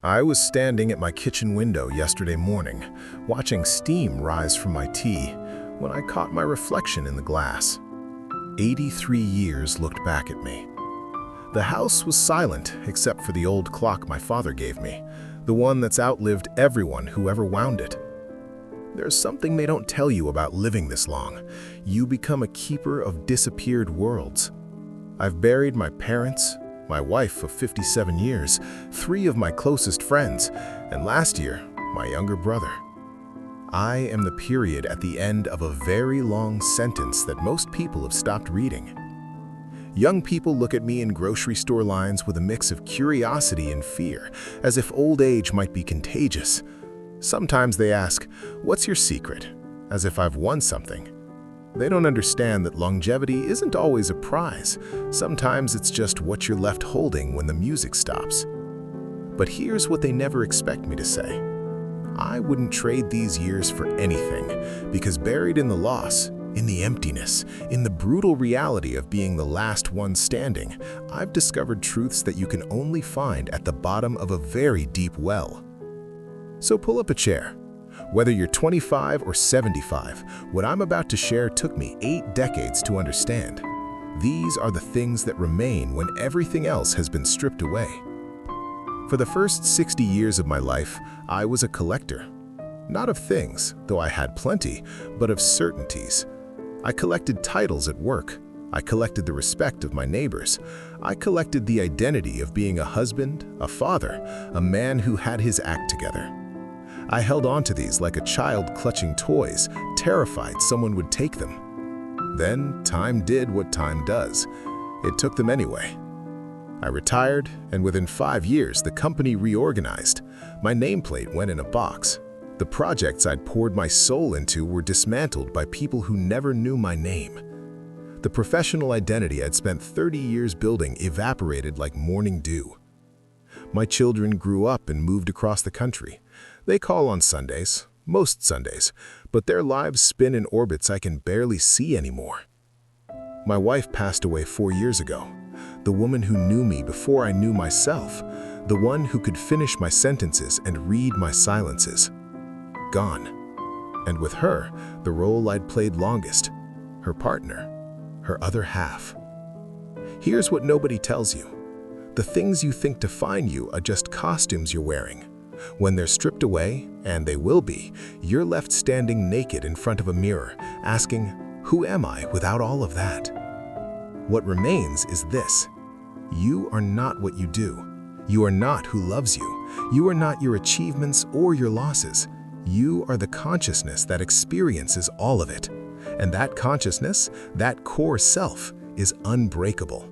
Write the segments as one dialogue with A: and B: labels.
A: I was standing at my kitchen window yesterday morning, watching steam rise from my tea, when I caught my reflection in the glass. 83 years looked back at me. The house was silent except for the old clock my father gave me, the one that's outlived everyone who ever wound it. There's something they don't tell you about living this long. You become a keeper of disappeared worlds. I've buried my parents, my wife of 57 years, 3 of my closest friends, and last year, my younger brother. I am the period at the end of a very long sentence that most people have stopped reading. Young people look at me in grocery store lines with a mix of curiosity and fear, as if old age might be contagious. Sometimes they ask, "What's your secret?" as if I've won something. They don't understand that longevity isn't always a prize. Sometimes it's just what you're left holding when the music stops. But here's what they never expect me to say. I wouldn't trade these years for anything, because buried in the loss, in the emptiness, in the brutal reality of being the last one standing, I've discovered truths that you can only find at the bottom of a very deep well. So pull up a chair. Whether you're 25 or 75, what I'm about to share took me 8 decades to understand. These are the things that remain when everything else has been stripped away. For the first 60 years of my life, I was a collector. Not of things, though I had plenty, but of certainties. I collected titles at work. I collected the respect of my neighbors. I collected the identity of being a husband, a father, a man who had his act together. I held on to these like a child clutching toys, terrified someone would take them. Then time did what time does. It took them anyway. I retired, and within 5 years, the company reorganized. My nameplate went in a box. The projects I'd poured my soul into were dismantled by people who never knew my name. The professional identity I'd spent 30 years building evaporated like morning dew. My children grew up and moved across the country. They call on Sundays, most Sundays, but their lives spin in orbits I can barely see anymore. My wife passed away 4 years ago, the woman who knew me before I knew myself, the one who could finish my sentences and read my silences. Gone. And with her, the role I'd played longest, her partner, her other half. Here's what nobody tells you. The things you think define you are just costumes you're wearing. When they're stripped away, and they will be, you're left standing naked in front of a mirror, asking, who am I without all of that? What remains is this. You are not what you do. You are not who loves you. You are not your achievements or your losses. You are the consciousness that experiences all of it. And that consciousness, that core self, is unbreakable.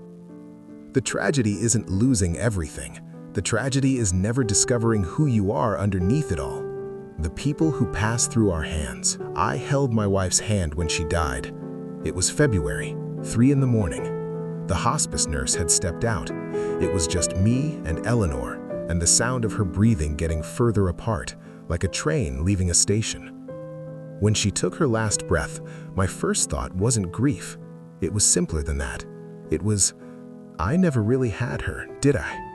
A: The tragedy isn't losing everything. The tragedy is never discovering who you are underneath it all. The people who pass through our hands. I held my wife's hand when she died. It was February, 3 in the morning. The hospice nurse had stepped out. It was just me and Eleanor, and the sound of her breathing getting further apart, like a train leaving a station. When she took her last breath, my first thought wasn't grief. It was simpler than that. It was, I never really had her, did I?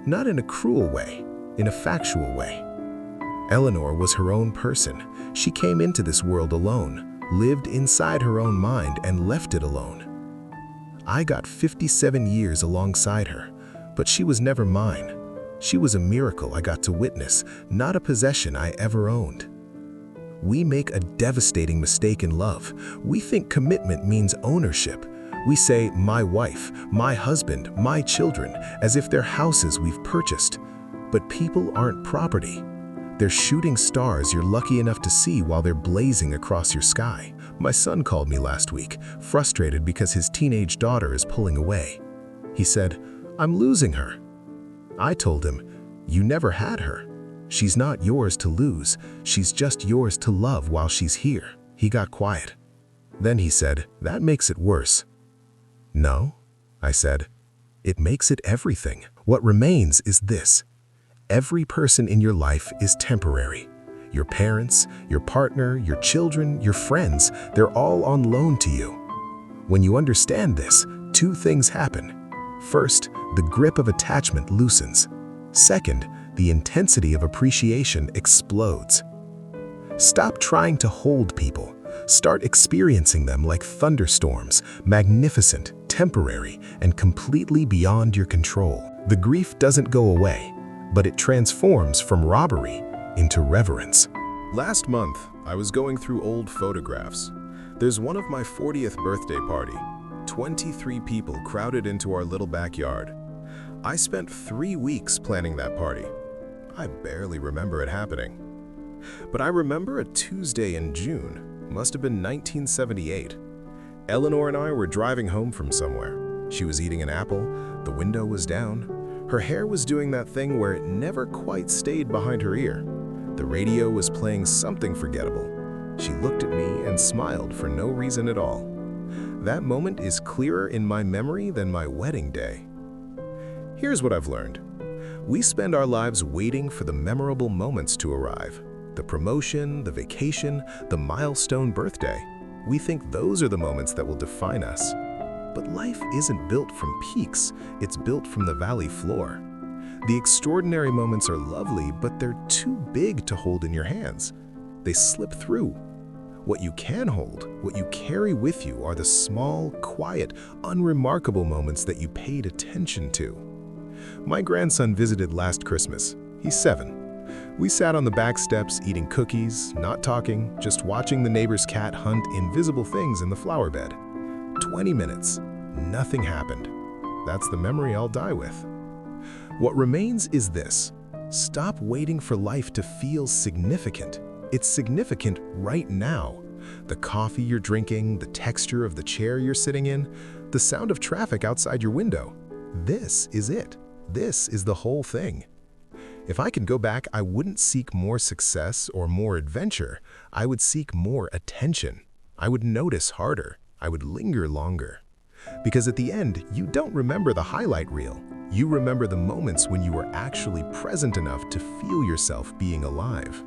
A: Not in a cruel way, in a factual way. Eleanor was her own person. She came into this world alone, lived inside her own mind, and left it alone. I got 57 years alongside her, but she was never mine. She was a miracle I got to witness, not a possession I ever owned. We make a devastating mistake in love. We think commitment means ownership. We say, my wife, my husband, my children, as if they're houses we've purchased. But people aren't property. They're shooting stars you're lucky enough to see while they're blazing across your sky. My son called me last week, frustrated because his teenage daughter is pulling away. He said, I'm losing her. I told him, you never had her. She's not yours to lose. She's just yours to love while she's here. He got quiet. Then he said, that makes it worse. No, I said, it makes it everything. What remains is this. Every person in your life is temporary. Your parents, your partner, your children, your friends, they're all on loan to you. When you understand this, 2 things happen. First, the grip of attachment loosens. Second, the intensity of appreciation explodes. Stop trying to hold people. Start experiencing them like thunderstorms, magnificent, temporary, and completely beyond your control. The grief doesn't go away, but it transforms from robbery into reverence. Last month, I was going through old photographs. There's one of my 40th birthday party. 23 people crowded into our little backyard. I spent 3 weeks planning that party. I barely remember it happening. But I remember a Tuesday in June, must have been 1978. Eleanor and I were driving home from somewhere. She was eating an apple, the window was down. Her hair was doing that thing where it never quite stayed behind her ear. The radio was playing something forgettable. She looked at me and smiled for no reason at all. That moment is clearer in my memory than my wedding day. Here's what I've learned. We spend our lives waiting for the memorable moments to arrive. The promotion, the vacation, the milestone birthday. We think those are the moments that will define us. But life isn't built from peaks, it's built from the valley floor. The extraordinary moments are lovely, but they're too big to hold in your hands. They slip through. What you can hold, what you carry with you, are the small, quiet, unremarkable moments that you paid attention to. My grandson visited last Christmas. He's 7. We sat on the back steps eating cookies, not talking, just watching the neighbor's cat hunt invisible things in the flower bed. 20 minutes. Nothing happened. That's the memory I'll die with. What remains is this. Stop waiting for life to feel significant. It's significant right now. The coffee you're drinking, the texture of the chair you're sitting in, the sound of traffic outside your window. This is it. This is the whole thing. If I could go back, I wouldn't seek more success or more adventure. I would seek more attention. I would notice harder. I would linger longer. Because at the end, you don't remember the highlight reel. You remember the moments when you were actually present enough to feel yourself being alive.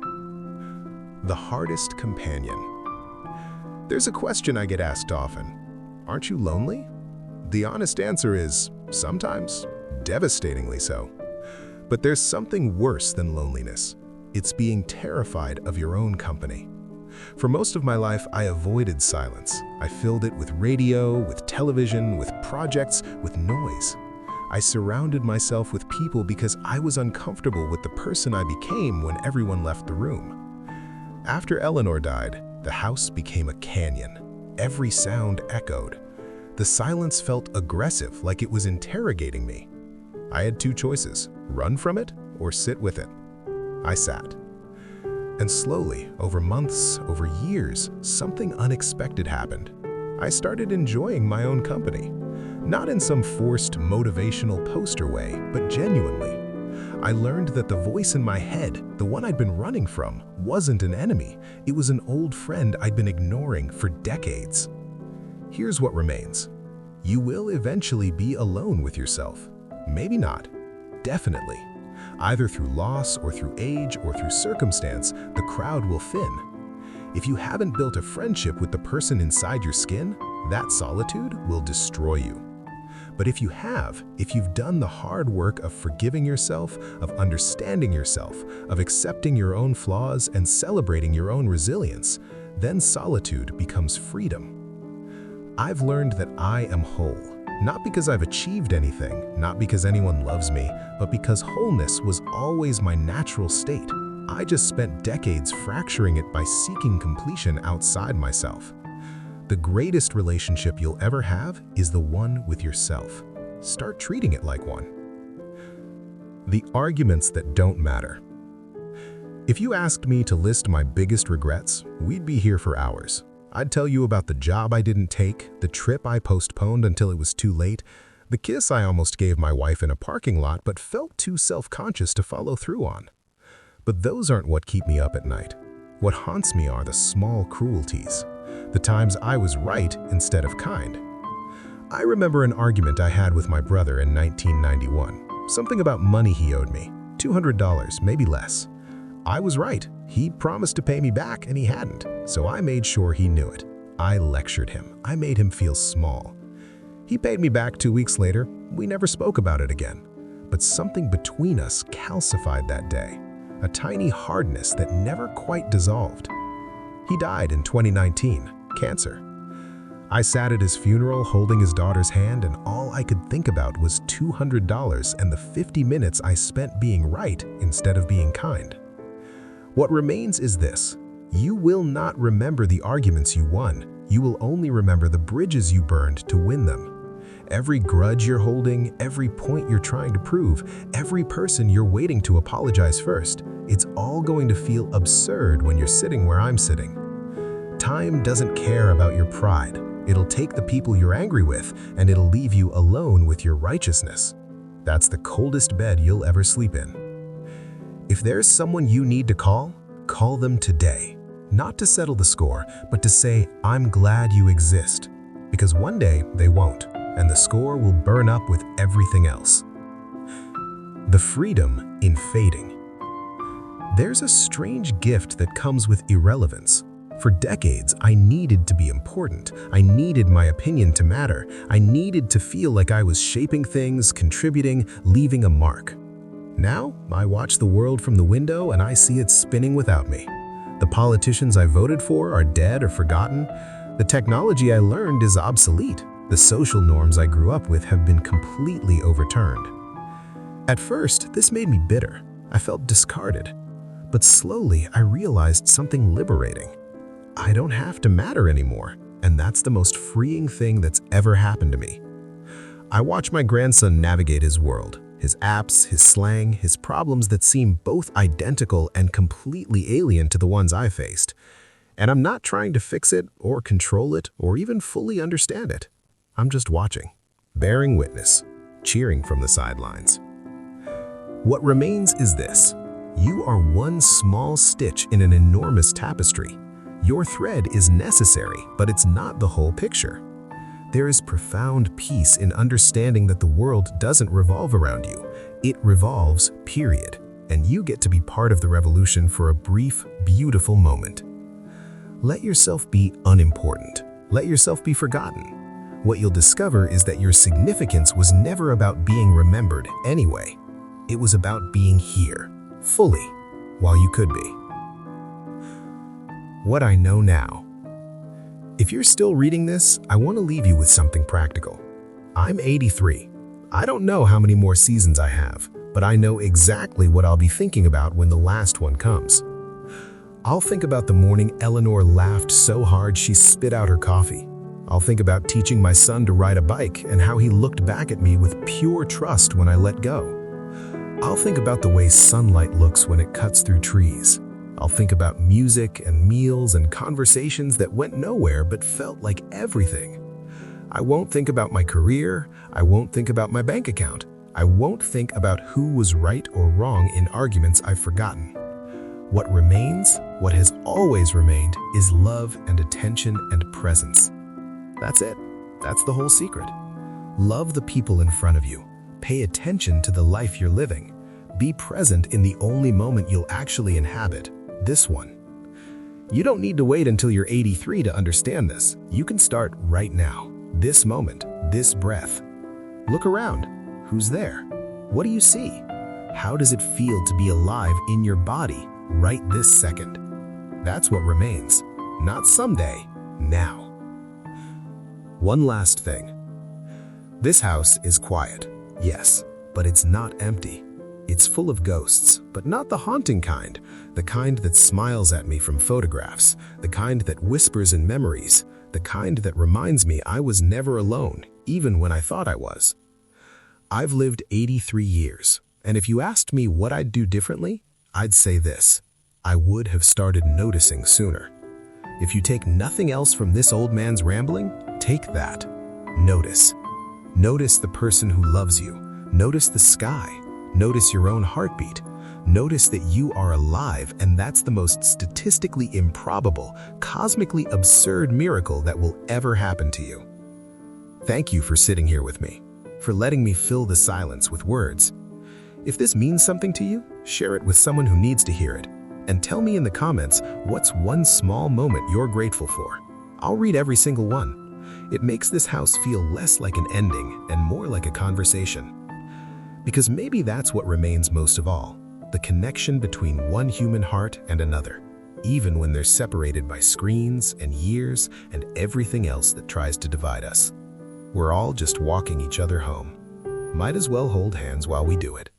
A: The hardest companion. There's a question I get asked often. Aren't you lonely? The honest answer is, sometimes, devastatingly so. But there's something worse than loneliness. It's being terrified of your own company. For most of my life, I avoided silence. I filled it with radio, with television, with projects, with noise. I surrounded myself with people because I was uncomfortable with the person I became when everyone left the room. After Eleanor died, the house became a canyon. Every sound echoed. The silence felt aggressive, like it was interrogating me. I had 2 choices, run from it or sit with it. I sat. And slowly, over months, over years, something unexpected happened. I started enjoying my own company. Not in some forced motivational poster way, but genuinely. I learned that the voice in my head, the one I'd been running from, wasn't an enemy. It was an old friend I'd been ignoring for decades. Here's what remains. You will eventually be alone with yourself. Maybe not. Definitely. Either through loss or through age or through circumstance, the crowd will thin. If you haven't built a friendship with the person inside your skin, that solitude will destroy you. But if you have, if you've done the hard work of forgiving yourself, of understanding yourself, of accepting your own flaws and celebrating your own resilience, then solitude becomes freedom. I've learned that I am whole. Not because I've achieved anything, not because anyone loves me, but because wholeness was always my natural state. I just spent decades fracturing it by seeking completion outside myself. The greatest relationship you'll ever have is the one with yourself. Start treating it like one. The arguments that don't matter. If you asked me to list my biggest regrets, we'd be here for hours. I'd tell you about the job I didn't take, the trip I postponed until it was too late, the kiss I almost gave my wife in a parking lot but felt too self-conscious to follow through on. But those aren't what keep me up at night. What haunts me are the small cruelties, the times I was right instead of kind. I remember an argument I had with my brother in 1991, something about money he owed me, $200, maybe less. I was right. He promised to pay me back and he hadn't, so I made sure he knew it. I lectured him. I made him feel small. He paid me back 2 weeks later. We never spoke about it again. but something between us calcified that day, a tiny hardness that never quite dissolved. He died in 2019, cancer. I sat at his funeral holding his daughter's hand, and all I could think about was $200 and the 50 minutes I spent being right instead of being kind. What remains is this: you will not remember the arguments you won. You will only remember the bridges you burned to win them. Every grudge you're holding, every point you're trying to prove, every person you're waiting to apologize first, it's all going to feel absurd when you're sitting where I'm sitting. Time doesn't care about your pride. It'll take the people you're angry with, and it'll leave you alone with your righteousness. That's the coldest bed you'll ever sleep in. If there's someone you need to call them today. Not to settle the score, but to say, "I'm glad you exist." Because one day they won't, and the score will burn up with everything else. The freedom in fading. There's a strange gift that comes with irrelevance. For decades, I needed to be important. I needed my opinion to matter. I needed to feel like I was shaping things, contributing, leaving a mark. Now, I watch the world from the window and I see it spinning without me. The politicians I voted for are dead or forgotten. The technology I learned is obsolete. The social norms I grew up with have been completely overturned. At first, this made me bitter. I felt discarded. But slowly, I realized something liberating. I don't have to matter anymore, and that's the most freeing thing that's ever happened to me. I watch my grandson navigate his world, his apps, his slang, his problems that seem both identical and completely alien to the ones I faced. And I'm not trying to fix it or control it or even fully understand it. I'm just watching, bearing witness, cheering from the sidelines. What remains is this: you are one small stitch in an enormous tapestry. Your thread is necessary, but it's not the whole picture. There is profound peace in understanding that the world doesn't revolve around you. It revolves, period. And you get to be part of the revolution for a brief, beautiful moment. Let yourself be unimportant. Let yourself be forgotten. What you'll discover is that your significance was never about being remembered anyway. It was about being here, fully, while you could be. What I know now. If you're still reading this, I want to leave you with something practical. I'm 83. I don't know how many more seasons I have, but I know exactly what I'll be thinking about when the last one comes. I'll think about the morning Eleanor laughed so hard she spit out her coffee. I'll think about teaching my son to ride a bike and how he looked back at me with pure trust when I let go. I'll think about the way sunlight looks when it cuts through trees. I'll think about music and meals and conversations that went nowhere but felt like everything. I won't think about my career. I won't think about my bank account. I won't think about who was right or wrong in arguments I've forgotten. What remains, what has always remained, is love and attention and presence. That's it. That's the whole secret. Love the people in front of you. Pay attention to the life you're living. Be present in the only moment you'll actually inhabit. This one. You don't need to wait until you're 83 to understand this. You can start right now. This moment, this breath. Look around. Who's there? What do you see? How does it feel to be alive in your body right this second? That's what remains. Not someday, now. One last thing. This house is quiet, yes, but it's not empty. It's full of ghosts, but not the haunting kind, the kind that smiles at me from photographs, the kind that whispers in memories, the kind that reminds me I was never alone, even when I thought I was. I've lived 83 years, and if you asked me what I'd do differently, I'd say this: I would have started noticing sooner. If you take nothing else from this old man's rambling, take that. Notice. Notice the person who loves you. Notice the sky. Notice your own heartbeat. Notice that you are alive, and that's the most statistically improbable, cosmically absurd miracle that will ever happen to you. Thank you for sitting here with me, for letting me fill the silence with words. If this means something to you, share it with someone who needs to hear it, and tell me in the comments what's one small moment you're grateful for. I'll read every single one. It makes this house feel less like an ending and more like a conversation. Because maybe that's what remains most of all, the connection between one human heart and another, even when they're separated by screens and years and everything else that tries to divide us. We're all just walking each other home. Might as well hold hands while we do it.